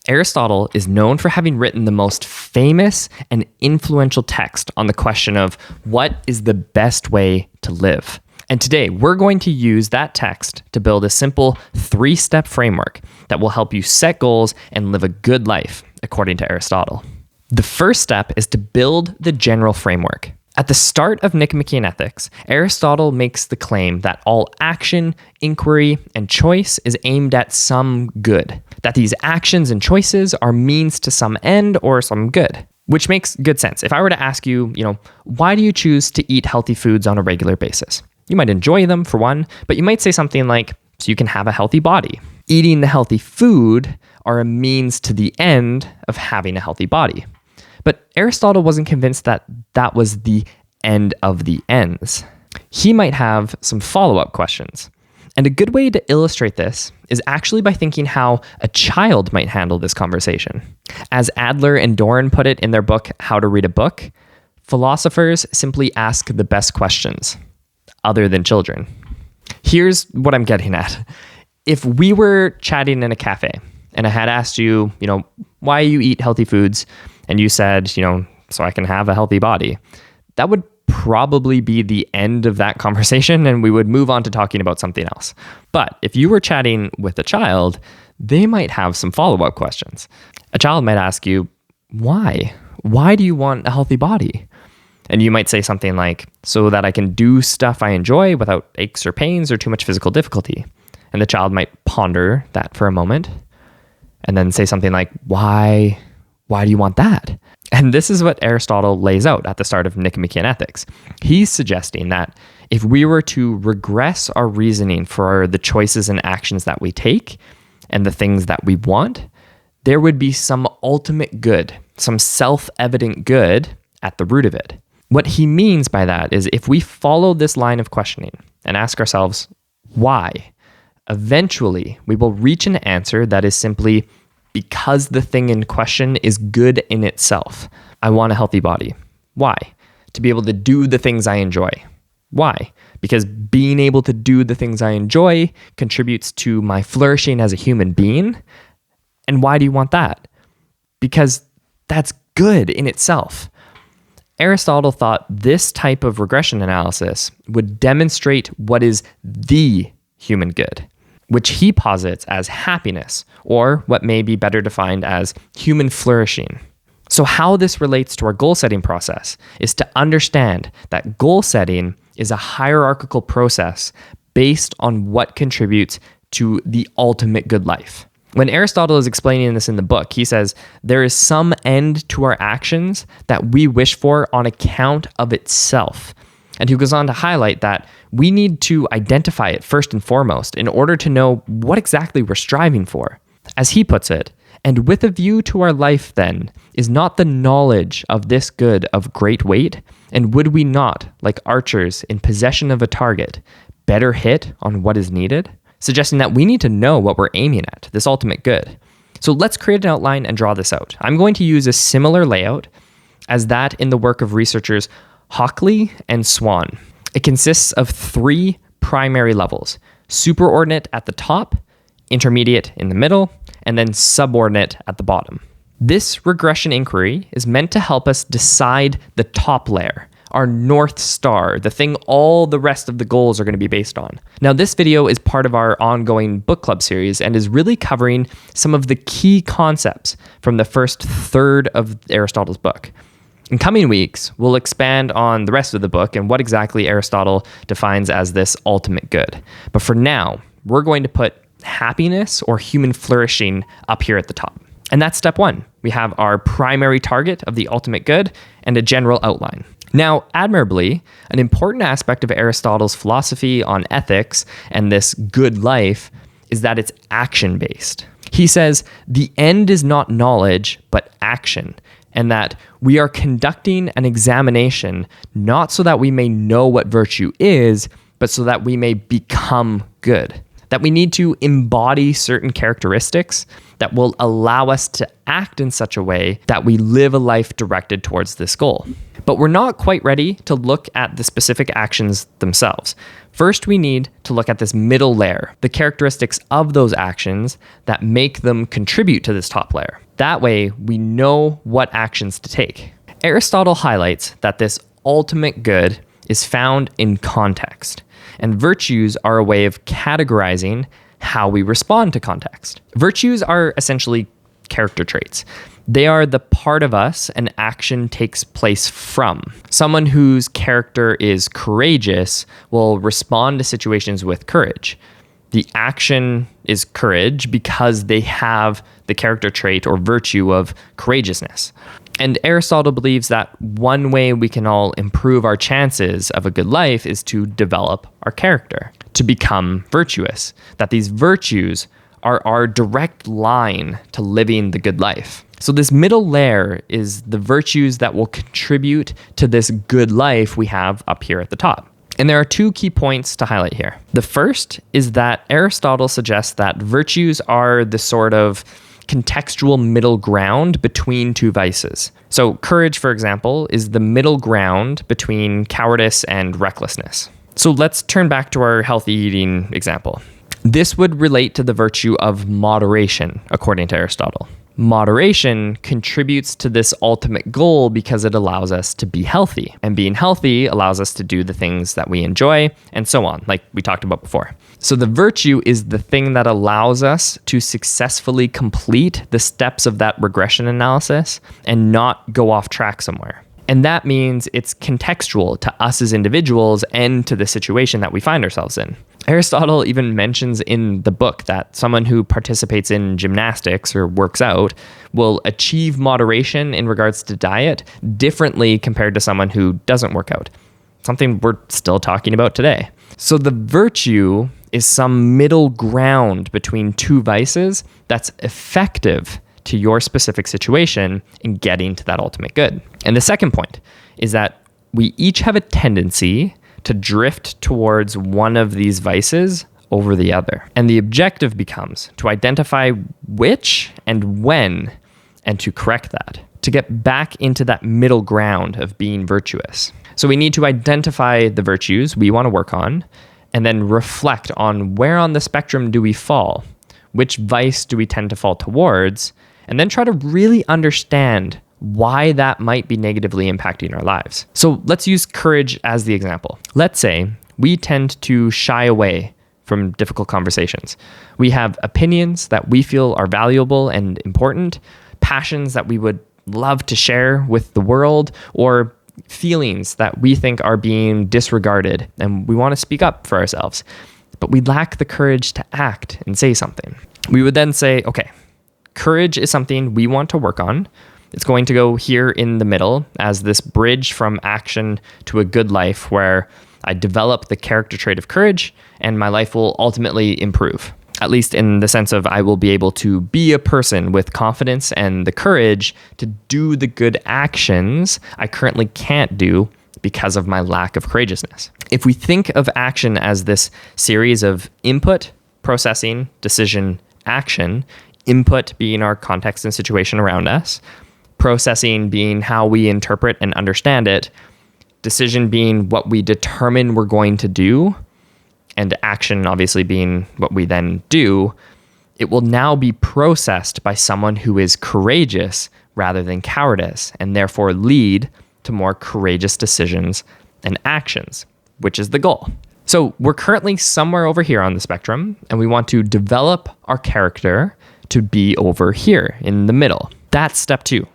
Aristotle is known for having written the most famous and influential text on the question of what is the best way to live. And today, we're going to use that text to build a simple 3-step framework that will help you set goals and live a good life, according to Aristotle. The first step is to build the general framework. At the start of Nicomachean Ethics, Aristotle makes the claim that all action, inquiry, and choice is aimed at some good, that these actions and choices are means to some end or some good, which makes good sense. If I were to ask you, why do you choose to eat healthy foods on a regular basis? You might enjoy them for one, but you might say something like, so you can have a healthy body. Eating the healthy food are a means to the end of having a healthy body. But Aristotle wasn't convinced that that was the end of the ends. He might have some follow-up questions. And a good way to illustrate this is actually by thinking how a child might handle this conversation. As Adler and Doran put it in their book, How to Read a Book, philosophers simply ask the best questions, other than children. Here's what I'm getting at. If we were chatting in a cafe and I had asked you, why you eat healthy foods, and you said, so I can have a healthy body, that would probably be the end of that conversation and we would move on to talking about something else. But if you were chatting with a child, they might have some follow-up questions. A child might ask you, why? Why do you want a healthy body? And you might say something like, so that I can do stuff I enjoy without aches or pains or too much physical difficulty. And the child might ponder that for a moment and then say something like, why do you want that? And this is what Aristotle lays out at the start of Nicomachean Ethics. He's suggesting that if we were to regress our reasoning for the choices and actions that we take and the things that we want, there would be some ultimate good, some self-evident good at the root of it. What he means by that is if we follow this line of questioning and ask ourselves, why? Eventually, we will reach an answer that is simply because the thing in question is good in itself. I want a healthy body. Why? To be able to do the things I enjoy. Why? Because being able to do the things I enjoy contributes to my flourishing as a human being. And why do you want that? Because that's good in itself. Aristotle thought this type of regression analysis would demonstrate what is the human good, which he posits as happiness, or what may be better defined as human flourishing. So how this relates to our goal setting process is to understand that goal setting is a hierarchical process based on what contributes to the ultimate good life. When Aristotle is explaining this in the book, he says, there is some end to our actions that we wish for on account of itself. And he goes on to highlight that we need to identify it first and foremost in order to know what exactly we're striving for. As he puts it, and with a view to our life then, is not the knowledge of this good of great weight, and would we not, like archers in possession of a target, better hit on what is needed? Suggesting that we need to know what we're aiming at, this ultimate good. So let's create an outline and draw this out. I'm going to use a similar layout as that in the work of researchers Hockley and Swan. It consists of 3 primary levels: superordinate at the top, intermediate in the middle, and then subordinate at the bottom. This regression inquiry is meant to help us decide the top layer, our North Star, the thing all the rest of the goals are going to be based on. Now, this video is part of our ongoing book club series and is really covering some of the key concepts from the first third of Aristotle's book. In coming weeks, we'll expand on the rest of the book and what exactly Aristotle defines as this ultimate good. But for now, we're going to put happiness or human flourishing up here at the top. And that's step 1. We have our primary target of the ultimate good and a general outline. Now, admirably, an important aspect of Aristotle's philosophy on ethics and this good life is that it's action-based. He says, the end is not knowledge, but action, and that we are conducting an examination not so that we may know what virtue is, but so that we may become good. that we need to embody certain characteristics that will allow us to act in such a way that we live a life directed towards this goal. But we're not quite ready to look at the specific actions themselves. First, we need to look at this middle layer, the characteristics of those actions that make them contribute to this top layer. That way, we know what actions to take. Aristotle highlights that this ultimate good is found in context, and virtues are a way of categorizing how we respond to context. Virtues are essentially character traits. They are the part of us an action takes place from. Someone whose character is courageous will respond to situations with courage. The action is courage because they have the character trait or virtue of courageousness. And Aristotle believes that one way we can all improve our chances of a good life is to develop our character, to become virtuous, that these virtues are our direct line to living the good life. So this middle layer is the virtues that will contribute to this good life we have up here at the top. And there are two key points to highlight here. The first is that Aristotle suggests that virtues are the sort of contextual middle ground between two vices. So courage, for example, is the middle ground between cowardice and recklessness. So let's turn back to our healthy eating example. This would relate to the virtue of moderation, according to Aristotle. Moderation contributes to this ultimate goal because it allows us to be healthy. And being healthy allows us to do the things that we enjoy, and so on, like we talked about before. So the virtue is the thing that allows us to successfully complete the steps of that regression analysis and not go off track somewhere. And that means it's contextual to us as individuals and to the situation that we find ourselves in. Aristotle even mentions in the book that someone who participates in gymnastics or works out will achieve moderation in regards to diet differently compared to someone who doesn't work out. Something we're still talking about today. So the virtue is some middle ground between two vices that's effective to your specific situation in getting to that ultimate good. And the second point is that we each have a tendency to drift towards one of these vices over the other. And the objective becomes to identify which and when, and to correct that, to get back into that middle ground of being virtuous. So we need to identify the virtues we want to work on, and then reflect on where on the spectrum do we fall, which vice do we tend to fall towards, and then try to really understand why that might be negatively impacting our lives. So let's use courage as the example. Let's say we tend to shy away from difficult conversations. We have opinions that we feel are valuable and important, passions that we would love to share with the world, or feelings that we think are being disregarded, and we want to speak up for ourselves, but we lack the courage to act and say something. We would then say, okay, courage is something we want to work on. It's going to go here in the middle as this bridge from action to a good life where I develop the character trait of courage and my life will ultimately improve. At least in the sense of I will be able to be a person with confidence and the courage to do the good actions I currently can't do because of my lack of courageousness. If we think of action as this series of input, processing, decision, action, input being our context and situation around us, processing being how we interpret and understand it, decision being what we determine we're going to do, and action obviously being what we then do, it will now be processed by someone who is courageous rather than cowardice, and therefore lead to more courageous decisions and actions, which is the goal. So we're currently somewhere over here on the spectrum, and we want to develop our character to be over here in the middle. That's step 2.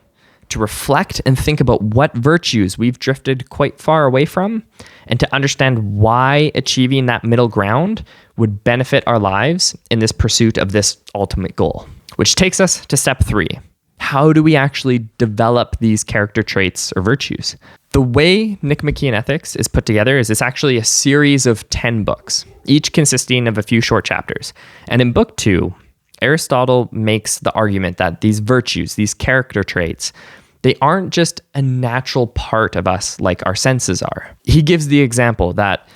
To reflect and think about what virtues we've drifted quite far away from, and to understand why achieving that middle ground would benefit our lives in this pursuit of this ultimate goal. Which takes us to step 3. How do we actually develop these character traits or virtues? The way Nicomachean Ethics is put together is it's actually a series of 10 books, each consisting of a few short chapters. And in book 2, Aristotle makes the argument that these virtues, these character traits, they aren't just a natural part of us like our senses are. He gives the example that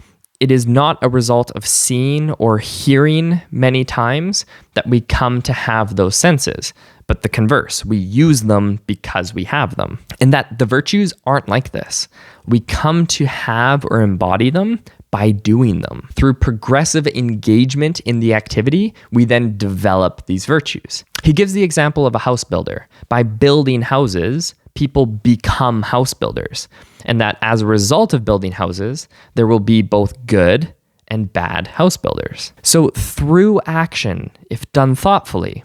it is not a result of seeing or hearing many times that we come to have those senses, but the converse. We use them because we have them. And that the virtues aren't like this. We come to have or embody them by doing them. Through progressive engagement in the activity, we then develop these virtues. He gives the example of a house builder. By building houses, people become house builders. And that as a result of building houses, there will be both good and bad house builders. So through action, if done thoughtfully,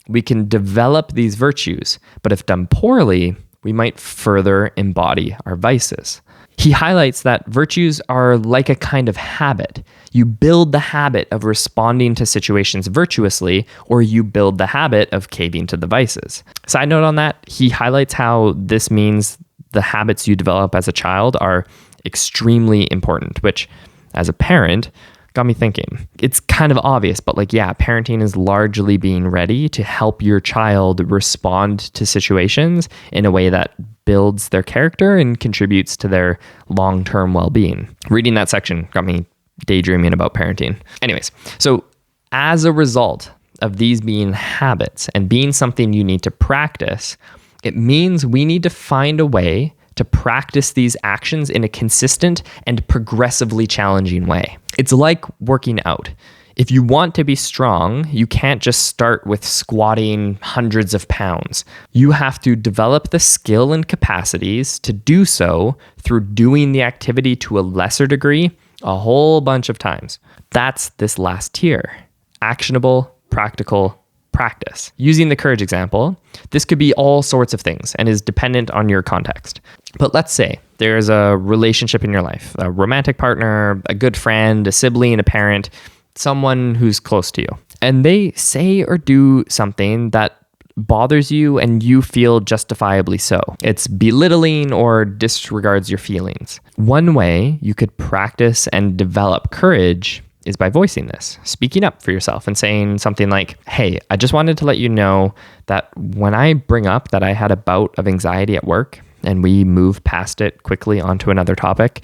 we can develop these virtues, but if done poorly, we might further embody our vices. He highlights that virtues are like a kind of habit. You build the habit of responding to situations virtuously, or you build the habit of caving to the vices. Side note on that, he highlights how this means the habits you develop as a child are extremely important, which as a parent got me thinking. It's kind of obvious, but parenting is largely being ready to help your child respond to situations in a way that builds their character and contributes to their long-term well-being. Reading that section got me daydreaming about parenting. Anyways, so as a result of these being habits and being something you need to practice, it means we need to find a way to practice these actions in a consistent and progressively challenging way. It's like working out. If you want to be strong, you can't just start with squatting hundreds of pounds. You have to develop the skill and capacities to do so through doing the activity to a lesser degree a whole bunch of times. That's this last tier: actionable, practical practice. Using the courage example, this could be all sorts of things and is dependent on your context. But let's say there's a relationship in your life, a romantic partner, a good friend, a sibling, a parent, someone who's close to you, and they say or do something that bothers you and you feel justifiably so. It's belittling or disregards your feelings. One way you could practice and develop courage is by voicing this, speaking up for yourself and saying something like, "Hey, I just wanted to let you know that when I bring up that I had a bout of anxiety at work and we move past it quickly onto another topic,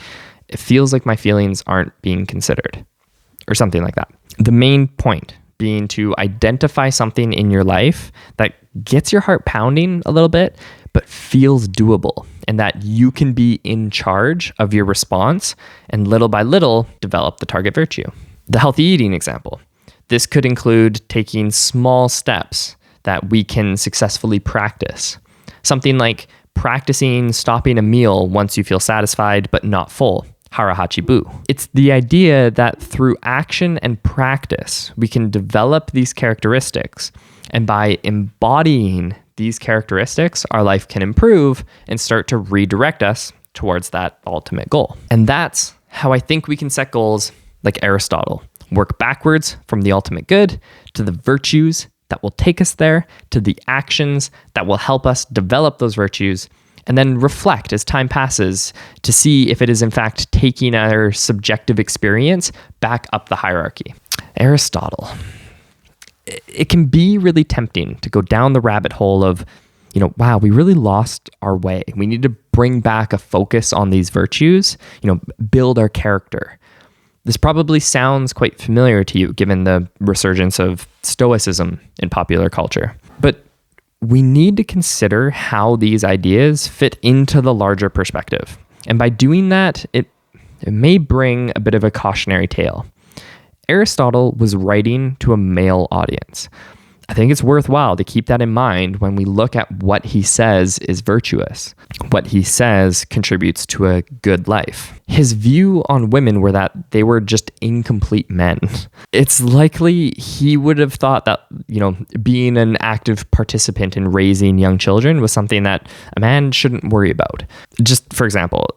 it feels like my feelings aren't being considered," or something like that. The main point being to identify something in your life that gets your heart pounding a little bit, but feels doable, and that you can be in charge of your response and little by little develop the target virtue. The healthy eating example. This could include taking small steps that we can successfully practice. Something like practicing stopping a meal once you feel satisfied but not full. Harahachi-bu. It's the idea that through action and practice, we can develop these characteristics. And by embodying these characteristics, our life can improve and start to redirect us towards that ultimate goal. And that's how I think we can set goals like Aristotle. Work backwards from the ultimate good to the virtues that will take us there, to the actions that will help us develop those virtues, and then reflect as time passes to see if it is in fact taking our subjective experience back up the hierarchy. Aristotle. It can be really tempting to go down the rabbit hole of, wow, we really lost our way. We need to bring back a focus on these virtues, build our character. This probably sounds quite familiar to you given the resurgence of Stoicism in popular culture. But we need to consider how these ideas fit into the larger perspective. And by doing that, it may bring a bit of a cautionary tale. Aristotle was writing to a male audience. I think it's worthwhile to keep that in mind when we look at what he says is virtuous, what he says contributes to a good life. His view on women were that they were just incomplete men. It's likely he would have thought that, being an active participant in raising young children was something that a man shouldn't worry about. Just for example,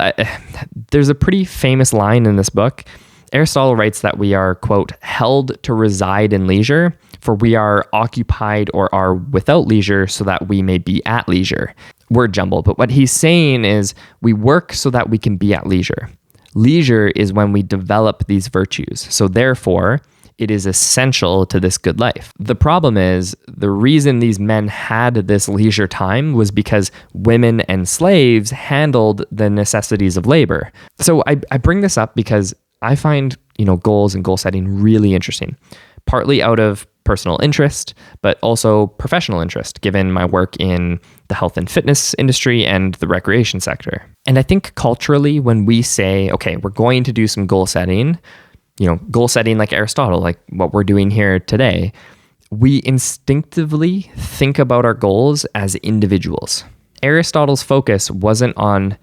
there's a pretty famous line in this book. Aristotle writes that we are, quote, held to reside in leisure, for we are occupied or are without leisure so that we may be at leisure. Word jumble, but what he's saying is we work so that we can be at leisure. Leisure is when we develop these virtues. So therefore, it is essential to this good life. The problem is the reason these men had this leisure time was because women and slaves handled the necessities of labor. So I bring this up because I find, goals and goal setting really interesting, partly out of personal interest, but also professional interest, given my work in the health and fitness industry and the recreation sector. And I think culturally, when we say, okay, we're going to do some goal setting like Aristotle, like what we're doing here today, we instinctively think about our goals as individuals. Aristotle's focus wasn't on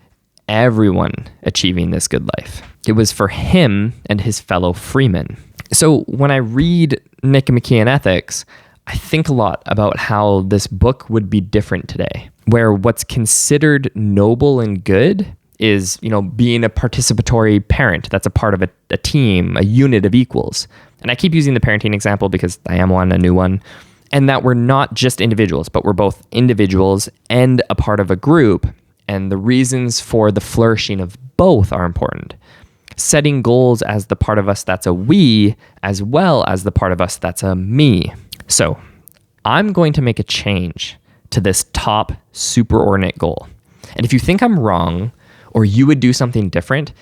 everyone achieving this good life. It was for him and his fellow freemen. So when I read Nicomachean Ethics, I think a lot about how this book would be different today, where what's considered noble and good is, being a participatory parent that's a part of a team, a unit of equals. And I keep using the parenting example because I am one, a new one, and that we're not just individuals, but we're both individuals and a part of a group. And the reasons for the flourishing of both are important. Setting goals as the part of us that's a we, as well as the part of us that's a me. So I'm going to make a change to this top superordinate goal. And if you think I'm wrong or you would do something different,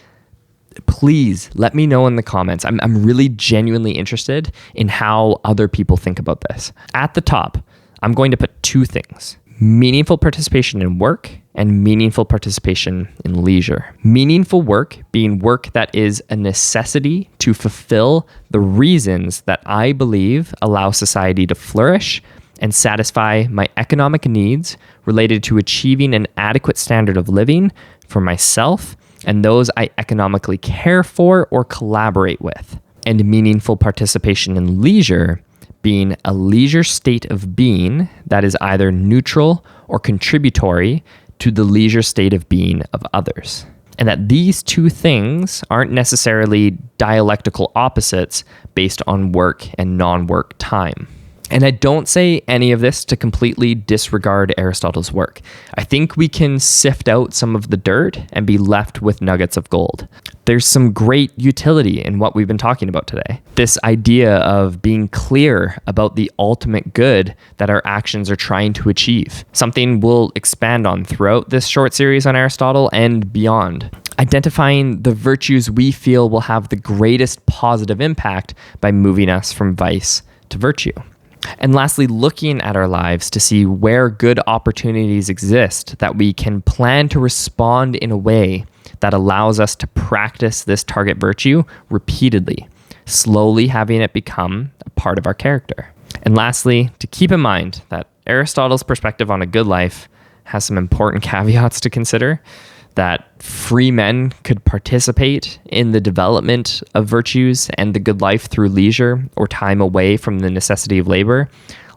please let me know in the comments. I'm really genuinely interested in how other people think about this. At the top, I'm going to put two things: meaningful participation in work and meaningful participation in leisure. Meaningful work being work that is a necessity to fulfill the reasons that I believe allow society to flourish and satisfy my economic needs related to achieving an adequate standard of living for myself and those I economically care for or collaborate with. And meaningful participation in leisure being a leisure state of being that is either neutral or contributory to the leisure state of being of others. And that these two things aren't necessarily dialectical opposites based on work and non-work time. And I don't say any of this to completely disregard Aristotle's work. I think we can sift out some of the dirt and be left with nuggets of gold. There's some great utility in what we've been talking about today. This idea of being clear about the ultimate good that our actions are trying to achieve. Something we'll expand on throughout this short series on Aristotle and beyond. Identifying the virtues we feel will have the greatest positive impact by moving us from vice to virtue. And lastly, looking at our lives to see where good opportunities exist that we can plan to respond in a way that allows us to practice this target virtue repeatedly, slowly having it become a part of our character. And lastly, to keep in mind that Aristotle's perspective on a good life has some important caveats to consider, that free men could participate in the development of virtues and the good life through leisure or time away from the necessity of labor,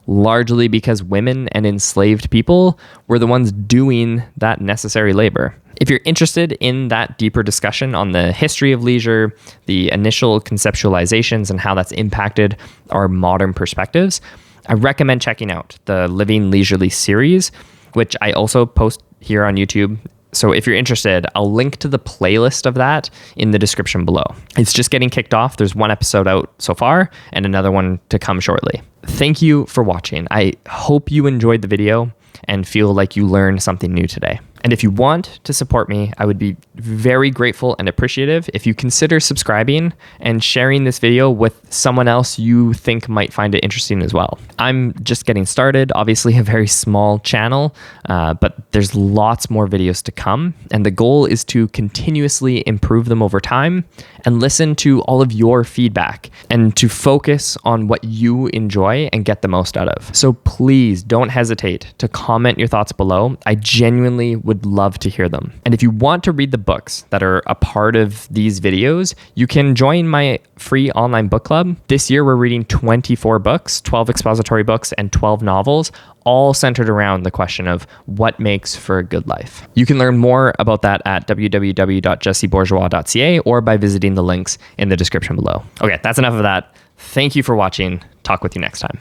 largely because women and enslaved people were the ones doing that necessary labor. If you're interested in that deeper discussion on the history of leisure, the initial conceptualizations and how that's impacted our modern perspectives, I recommend checking out the Living Leisurely series, which I also post here on YouTube. So if you're interested, I'll link to the playlist of that in the description below. It's just getting kicked off. There's one episode out so far and another one to come shortly. Thank you for watching. I hope you enjoyed the video and feel like you learned something new today. And if you want to support me, I would be very grateful and appreciative if you consider subscribing and sharing this video with someone else you think might find it interesting as well. I'm just getting started, obviously a very small channel, but there's lots more videos to come. And the goal is to continuously improve them over time and listen to all of your feedback and to focus on what you enjoy and get the most out of. So please don't hesitate to comment your thoughts below. I genuinely would love to hear them. And if you want to read the books that are a part of these videos, you can join my free online book club. This year, we're reading 24 books, 12 expository books, and 12 novels, all centered around the question of what makes for a good life. You can learn more about that at www.jessebourgeois.ca or by visiting the links in the description below. Okay, that's enough of that. Thank you for watching. Talk with you next time.